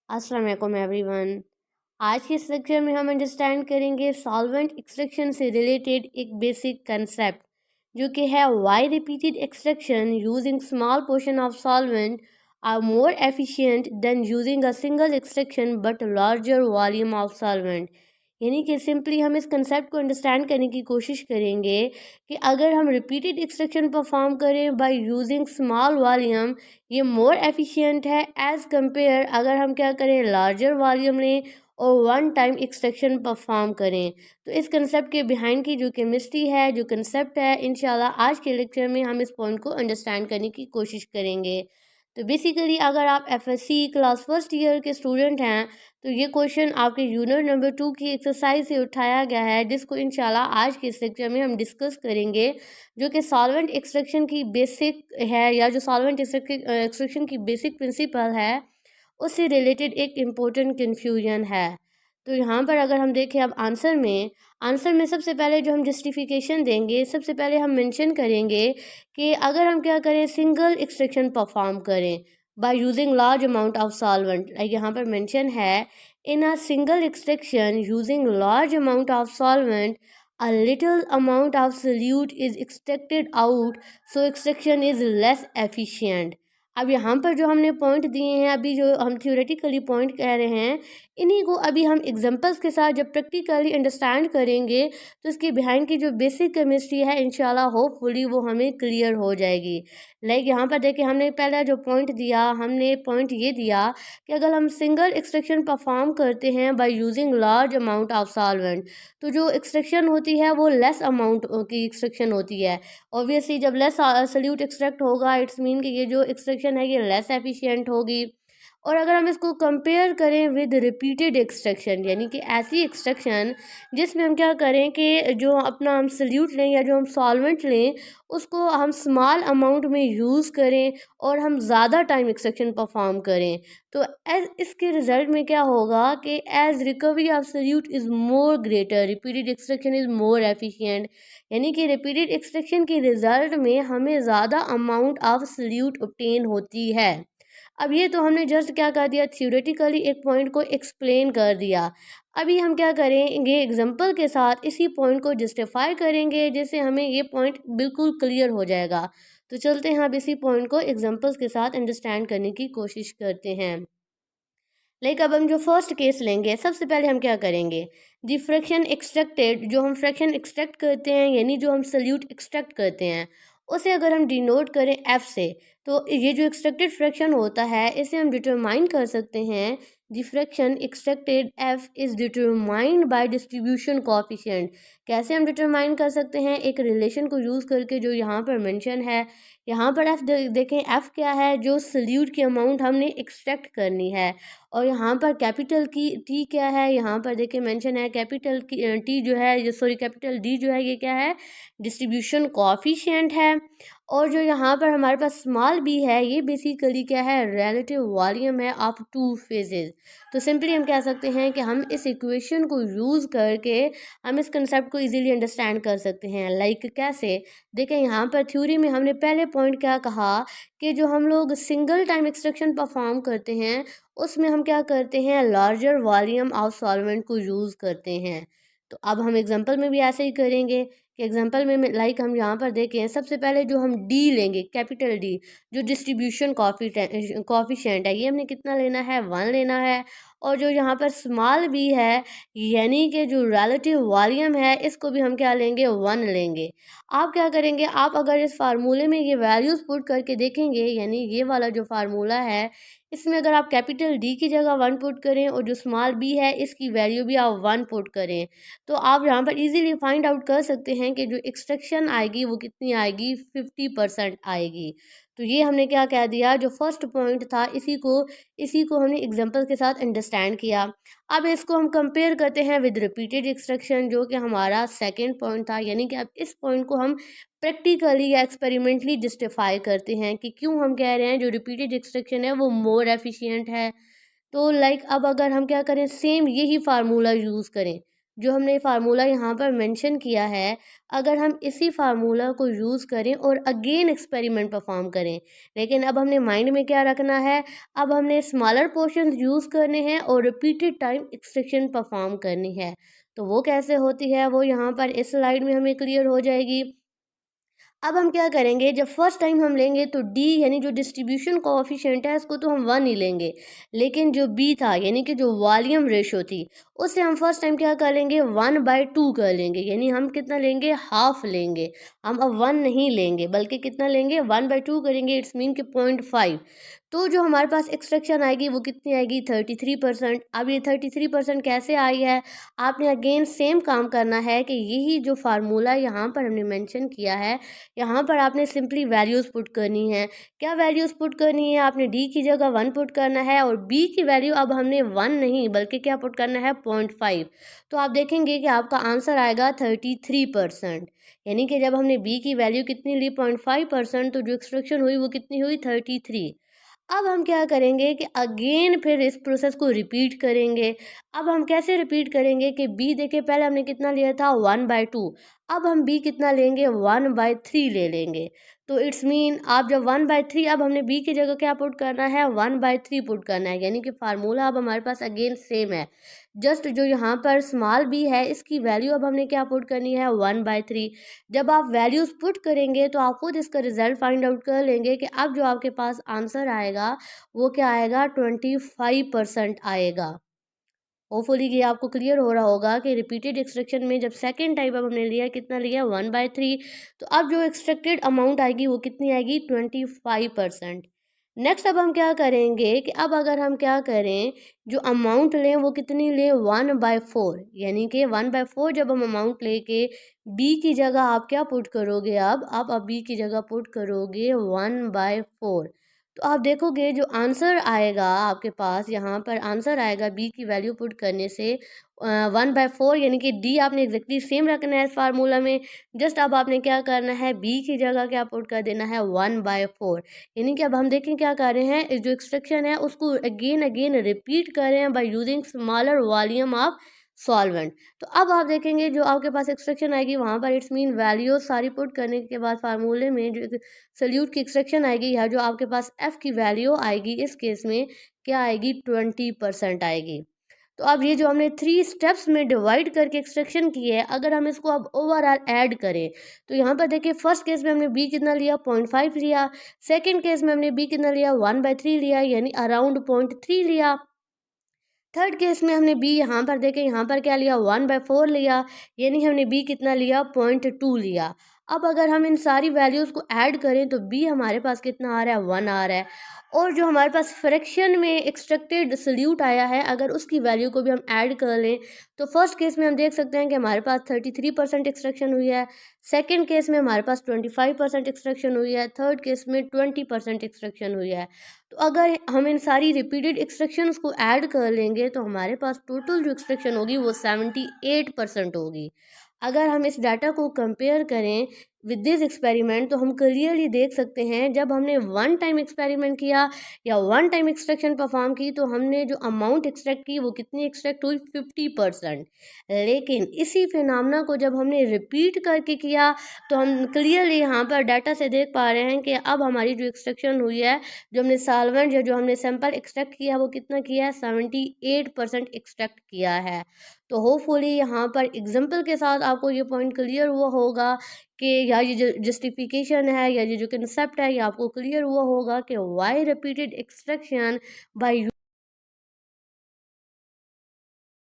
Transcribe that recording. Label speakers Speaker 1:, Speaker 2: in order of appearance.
Speaker 1: अस्सलाम वालेकुम एवरीवन। आज के इस लेक्चर में हम अंडरस्टैंड करेंगे सॉल्वेंट एक्सट्रैक्शन से रिलेटेड एक बेसिक कंसेप्ट जो कि है why repeated extraction using small portion of solvent are more efficient than using a single extraction but larger volume of solvent. यानी कि सिंपली हम इस कंसेप्ट को अंडरस्टैंड करने की कोशिश करेंगे कि अगर हम रिपीटेड एक्सट्रैक्शन परफॉर्म करें बाय यूजिंग स्मॉल वॉल्यूम, ये मोर एफिशिएंट है एज़ कंपेयर अगर हम क्या करें लार्जर वॉल्यूम लें और वन टाइम एक्सट्रैक्शन परफॉर्म करें। तो इस कंसेप्ट के बिहाइंड की जो केमिस्ट्री है, जो कंसेप्ट है, इंशाल्लाह आज के लेक्चर में हम इस पॉइंट को अंडरस्टैंड करने की कोशिश करेंगे। तो बेसिकली अगर आप एफएससी क्लास फर्स्ट ईयर के स्टूडेंट हैं तो ये क्वेश्चन आपके यूनिट नंबर 2 की एक्सरसाइज से उठाया गया है, जिसको इंशाल्लाह आज के इस लेक्चर में हम डिस्कस करेंगे, जो कि सॉल्वेंट एक्सट्रैक्शन की बेसिक है या जो सॉल्वेंट एक्सट्रैक्शन की बेसिक प्रिंसिपल है उससे रिलेटेड एक इम्पोर्टेंट कन्फ्यूजन है। तो यहाँ पर अगर हम देखें अब आंसर में सबसे पहले जो हम जस्टिफिकेशन देंगे, सबसे पहले हम मेंशन करेंगे कि अगर हम क्या करें सिंगल एक्सट्रैक्शन परफॉर्म करें by using large amount of solvent, like यहाँ पर मेंशन है in a single extraction using large amount of solvent a little amount of solute is extracted out, so extraction is less efficient। अब यहाँ पर जो हमने point दिए हैं, अभी जो हम थ्योरेटिकली पॉइंट कह रहे हैं, इन्हीं को अभी हम एग्जांपल्स के साथ जब प्रैक्टिकली अंडरस्टैंड करेंगे तो इसके बिहाइंड की जो बेसिक केमिस्ट्री है इंशाल्लाह होपफुली वो हमें क्लियर हो जाएगी। लाइक यहाँ पर देखिए हमने पहला जो पॉइंट दिया, हमने पॉइंट ये दिया कि अगर हम सिंगल एक्सट्रैक्शन परफॉर्म करते हैं bye using large amount of solvent, तो जो एक्सट्रैक्शन होती है वो लेस अमाउंट की एक्सट्रैक्शन होती है। ऑब्वियसली जब लेस सल्यूट एक्सट्रैक्ट होगा इट्स मीन कि ये जो एक्सट्रैक्शन है ये लेस एफिशिएंट होगी। और अगर हम इसको कंपेयर करें विद रिपीटेड एक्सट्रैक्शन, यानी कि ऐसी एक्सट्रैक्शन जिसमें हम क्या करें कि जो अपना हम सल्यूट लें या जो हम सॉल्वेंट लें उसको हम स्मॉल अमाउंट में यूज़ करें और हम ज़्यादा टाइम एक्सट्रैक्शन परफॉर्म करें, तो एज इसके रिजल्ट में क्या होगा कि as recovery of solute is more greater, repeated extraction is more efficient. यानी कि रिपीटेड एक्सट्रैक्शन के रिजल्ट में हमें ज़्यादा अमाउंट ऑफ सल्यूट ऑब्टेन होती है। अब ये तो हमने जस्ट क्या कर दिया, थ्योरेटिकली एक पॉइंट को एक्सप्लेन कर दिया। अभी हम क्या करेंगे एग्जांपल के साथ इसी पॉइंट को जस्टिफाई करेंगे, जिससे हमें ये पॉइंट बिल्कुल क्लियर हो जाएगा। तो चलते हैं अब इसी पॉइंट को एग्जांपल्स के साथ अंडरस्टैंड करने की कोशिश करते हैं। लाइक अब हम जो फर्स्ट केस लेंगे, सबसे पहले हम क्या करेंगे, दी फ्रैक्शन एक्सट्रैक्टेड, जो हम फ्रैक्शन एक्सट्रैक्ट करते हैं यानी जो हम सल्यूट एक्सट्रैक्ट करते हैं उसे अगर हम डिनोट करें एफ से, तो ये जो एक्सट्रैक्टेड फ्रैक्शन होता है इसे हम डिटरमाइन कर सकते हैं। The fraction extracted F is determined by distribution coefficient. कैसे हम डिटरमाइन कर सकते हैं, एक रिलेशन को यूज़ करके जो यहाँ पर मेंशन है। यहाँ पर एफ देखें, एफ क्या है, जो सल्यूट की अमाउंट हमने एक्सट्रैक्ट करनी है। और यहाँ पर कैपिटल की टी क्या है, यहाँ पर देखिए मेंशन है कैपिटल की टी जो है, सॉरी कैपिटल डी जो है ये क्या है, डिस्ट्रीब्यूशन कोएफिशिएंट है। और जो यहाँ पर हमारे पास स्मॉल बी है ये बेसिकली क्या है, रिलेटिव वॉल्यूम है ऑफ टू फेजेस। तो सिंपली हम कह सकते हैं कि हम इस इक्वेशन को यूज़ करके हम इस कंसेप्ट को इजीली अंडरस्टैंड कर सकते हैं। लाइक कैसे, देखें यहाँ पर थ्योरी में हमने पहले पॉइंट क्या कहा कि जो हम लोग सिंगल टाइम एक्सट्रैक्शन परफॉर्म करते हैं उसमें हम क्या करते हैं, लार्जर वॉल्यूम ऑफ सॉल्वेंट को यूज़ करते हैं। तो अब हम एग्जांपल में भी ऐसे ही करेंगे कि एग्जांपल में लाइक हम यहाँ पर देखें, सबसे पहले जो हम डी लेंगे, कैपिटल डी, जो डिस्ट्रीब्यूशन कॉफिशेंट है ये हमने कितना लेना है, 1 लेना है। और जो यहाँ पर स्मॉल बी है यानी कि जो रिलेटिव वॉल्यूम है इसको भी हम क्या लेंगे, 1 लेंगे। आप क्या करेंगे, आप अगर इस फार्मूले में ये वैल्यूज़ पुट करके देखेंगे, यानी ये वाला जो फार्मूला है इसमें अगर आप कैपिटल डी की जगह 1 पुट करें और जो स्मॉल बी है इसकी वैल्यू भी आप 1 पुट करें, तो आप यहाँ पर इजीली फाइंड आउट कर सकते हैं कि जो एक्सट्रैक्शन आएगी वो कितनी आएगी, 50% आएगी। तो ये हमने क्या कह दिया, जो फर्स्ट पॉइंट था इसी को हमने एग्जांपल के साथ अंडरस्टैंड किया। अब इसको हम कंपेयर करते हैं विद रिपीटेड एक्सट्रैक्शन, जो कि हमारा सेकेंड पॉइंट था। यानी कि अब इस पॉइंट को हम प्रैक्टिकली या एक्सपेरिमेंटली जस्टिफाई करते हैं कि क्यों हम कह रहे हैं जो रिपीटेड एक्सट्रैक्शन है वो मोर एफिशिएंट है। तो लाइक अब अगर हम क्या करें, सेम यही फार्मूला यूज़ करें, जो हमने फार्मूला यहाँ पर मेंशन किया है, अगर हम इसी फार्मूला को यूज़ करें और अगेन एक्सपेरिमेंट परफॉर्म करें, लेकिन अब हमने माइंड में क्या रखना है, अब हमने स्मॉलर पोर्शंस यूज़ करने हैं और रिपीटेड टाइम एक्सट्रैक्शन परफॉर्म करनी है। तो वो कैसे होती है, वो यहाँ पर इस स्लाइड में हमें क्लियर हो जाएगी। अब हम क्या करेंगे, जब फर्स्ट टाइम हम लेंगे तो डी यानी जो डिस्ट्रीब्यूशन कोएफिशिएंट है इसको तो हम 1 ही लेंगे, लेकिन जो बी था यानी कि जो वॉल्यूम रेशो थी उससे हम फर्स्ट टाइम क्या कर लेंगे, 1/2 कर लेंगे, यानी हम कितना लेंगे, हाफ लेंगे। हम अब 1 नहीं लेंगे बल्कि कितना लेंगे, 1/2 करेंगे, इट्स मीन कि 0.5। तो जो हमारे पास एक्सट्रैक्शन आएगी वो कितनी आएगी, 33%। अब ये 33% कैसे आई है, आपने अगेन सेम काम करना है कि यही जो फार्मूला यहाँ पर हमने मेंशन किया है, यहाँ पर आपने सिंपली वैल्यूज़ पुट करनी है। क्या वैल्यूज़ पुट करनी है, आपने डी की जगह 1 पुट करना है और बी की वैल्यू अब हमने 1 नहीं बल्कि क्या पुट करना है, 0.5। तो आप देखेंगे कि आपका आंसर आएगा 33%। यानी कि जब हमने बी की वैल्यू कितनी ली, 0.5%, तो जो एक्सट्रैक्शन हुई वो कितनी हुई, 33। अब हम क्या करेंगे कि अगेन फिर इस प्रोसेस को रिपीट करेंगे। अब हम कैसे रिपीट करेंगे कि बी देखिए पहले हमने कितना लिया था, 1/2। अब हम बी कितना लेंगे, 1/3 ले लेंगे। तो इट्स मीन आप जब 1/3, अब हमने बी की जगह क्या पुट करना है, 1/3 पुट करना है, यानी कि फार्मूला अब हमारे पास अगेन सेम है। जस्ट जो यहाँ पर स्मॉल बी है इसकी वैल्यू अब हमने क्या पुट करनी है, 1/3। जब आप वैल्यूज़ पुट करेंगे तो आप खुद इसका रिजल्ट फाइंड आउट कर लेंगे कि अब जो आपके पास आंसर आएगा वो क्या आएगा, 25% आएगा। होपफुली ये आपको क्लियर हो रहा होगा कि रिपीटेड एक्सट्रैक्शन में जब सेकेंड टाइप अब हमने लिया, कितना लिया, 1/3, तो अब जो एक्सट्रैक्टेड अमाउंट आएगी वो कितनी आएगी, 25%। नेक्स्ट अब हम क्या करेंगे कि अब अगर हम क्या करें, जो अमाउंट लें वो कितनी लें, 1/4, यानी कि 1/4 जब हम अमाउंट लेके बी की जगह आप क्या पुट करोगे, अब आप अब बी की जगह पुट करोगे 1/4। तो आप देखोगे जो आंसर आएगा आपके पास, यहाँ पर आंसर आएगा बी की वैल्यू पुट करने से 1/4, यानी कि डी आपने एग्जैक्टली सेम रखना है इस फार्मूला में। जस्ट अब आपने क्या करना है, बी की जगह क्या पुट कर देना है, 1/4। यानी कि अब हम देखें क्या कर रहे हैं, इस जो एक्सट्रैक्शन है उसको अगेन अगेन रिपीट कर रहे हैं by using smaller volume of solvent. तो अब आप देखेंगे जो आपके पास एक्सट्रैक्शन आएगी वहाँ पर इट्स मीन वैल्यूज सारी पुट करने के बाद फार्मूले में जो सल्यूट की एक्सट्रैक्शन आएगी या जो आपके पास एफ की वैल्यू आएगी, इस केस में क्या आएगी, 20% आएगी। तो अब ये जो हमने 3 स्टेप्स में डिवाइड करके एक्सट्रैक्शन की है, अगर हम इसको अब ओवरऑल ऐड करें तो यहाँ पर देखिए फर्स्ट केस में हमने बी कितना लिया, 0.5 लिया। सेकेंड केस में हमने बी कितना लिया, 1/3 लिया, यानी अराउंड 0.3 लिया। थर्ड केस में हमने बी यहाँ पर देखें, यहाँ पर क्या लिया, 1/4 लिया, यानी हमने बी कितना लिया, 0.2 लिया। अब अगर हम इन सारी वैल्यूज़ को ऐड करें तो बी हमारे पास कितना आ रहा है, 1 आ रहा है। और जो हमारे पास फ्रैक्शन में एक्सट्रैक्टेड सल्यूट आया है, अगर उसकी वैल्यू को भी हम ऐड कर लें तो फर्स्ट केस में हम देख सकते हैं कि हमारे पास 33% एक्सट्रैक्शन हुई है। सेकेंड केस में हमारे पास 25% एक्सट्रैक्शन हुई है। थर्ड केस में 20% एक्सट्रैक्शन हुई है। तो अगर हम इन सारी रिपीटेड एक्सट्रैक्शंस को ऐड कर लेंगे तो हमारे पास टोटल जो एक्सट्रैक्शन होगी वो 78% होगी। अगर हम इस डाटा को कंपेयर करें विद दिस एक्सपेरिमेंट तो हम क्लियरली देख सकते हैं, जब हमने वन टाइम एक्सपेरिमेंट किया या वन टाइम एक्सट्रैक्शन परफॉर्म की तो हमने जो अमाउंट एक्सट्रैक्ट की वो कितनी एक्सट्रैक्ट हुई, 50%। लेकिन इसी फिनोमेना को जब हमने रिपीट करके किया तो हम क्लियरली यहाँ पर डाटा से देख पा रहे हैं कि अब हमारी जो एक्सट्रैक्शन हुई है, जो हमने सॉल्वेंट या जो हमने सैंपल एक्सट्रैक्ट किया वो कितना किया है, 78% एक्सट्रैक्ट किया है। तो होपफुली यहाँ पर एग्जाम्पल के साथ आपको ये पॉइंट क्लियर हुआ होगा कि या ये जो जस्टिफिकेशन है या ये जो कंसेप्ट है ये आपको क्लियर हुआ होगा कि वाई रिपीटेड एक्सट्रैक्शन बाय